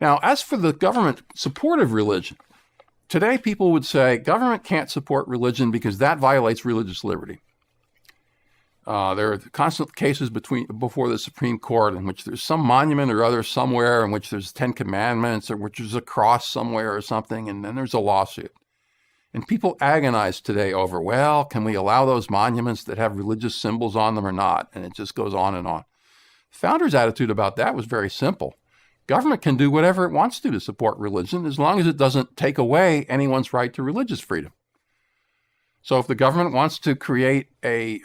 Now, as for the government support of religion, today people would say government can't support religion because that violates religious liberty. There are constant cases before the Supreme Court in which there's some monument or other somewhere in which there's 10 Commandments or which there's a cross somewhere or something, and then there's a lawsuit. And people agonize today over, well, can we allow those monuments that have religious symbols on them or not? And it just goes on and on. Founders' attitude about that was very simple. Government can do whatever it wants to support religion as long as it doesn't take away anyone's right to religious freedom. So if the government wants to create a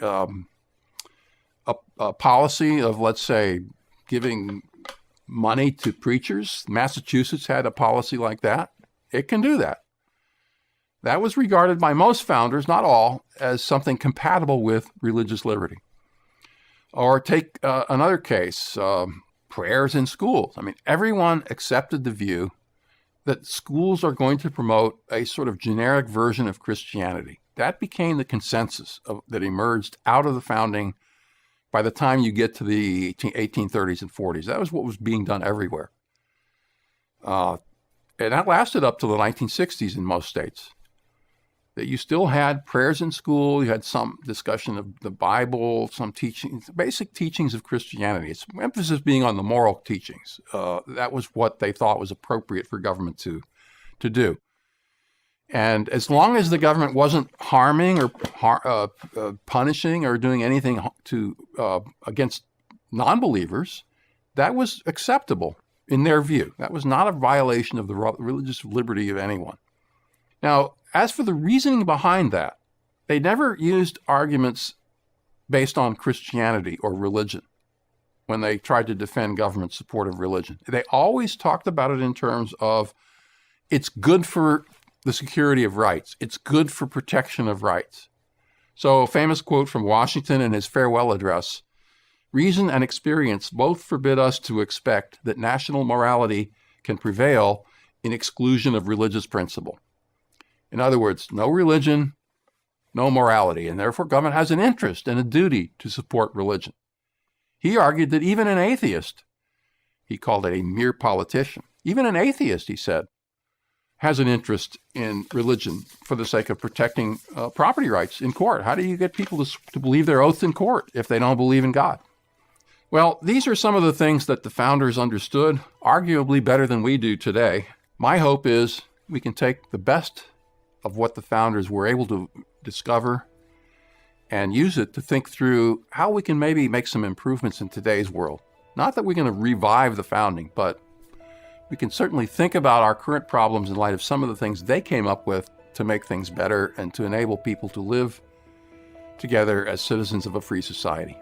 policy of, let's say, giving money to preachers, Massachusetts had a policy like that, it can do that. That was regarded by most founders, not all, as something compatible with religious liberty. Or take another case, prayers in schools. I mean, everyone accepted the view that schools are going to promote a sort of generic version of Christianity. That became the consensus that emerged out of the founding by the time you get to the 1830s and 40s. That was what was being done everywhere. And that lasted up to the 1960s in most states. That you still had prayers in school, you had some discussion of the Bible, some teachings, basic teachings of Christianity. Its emphasis being on the moral teachings. That was what they thought was appropriate for government to do. And as long as the government wasn't harming or punishing or doing anything against non-believers, that was acceptable in their view. That was not a violation of the religious liberty of anyone. Now, as for the reasoning behind that, they never used arguments based on Christianity or religion when they tried to defend government support of religion. They always talked about it in terms of it's good for the security of rights. It's good for protection of rights. So a famous quote from Washington in his farewell address, "Reason and experience both forbid us to expect that national morality can prevail in exclusion of religious principle." In other words, no religion, no morality, and therefore government has an interest and a duty to support religion. He argued that even an atheist, he called it a mere politician, even an atheist, he said, has an interest in religion for the sake of protecting property rights in court. How do you get people to believe their oath in court if they don't believe in God? Well, these are some of the things that the founders understood, arguably better than we do today. My hope is we can take the best of what the founders were able to discover and use it to think through how we can maybe make some improvements in today's world. Not that we're going to revive the founding, but we can certainly think about our current problems in light of some of the things they came up with to make things better and to enable people to live together as citizens of a free society.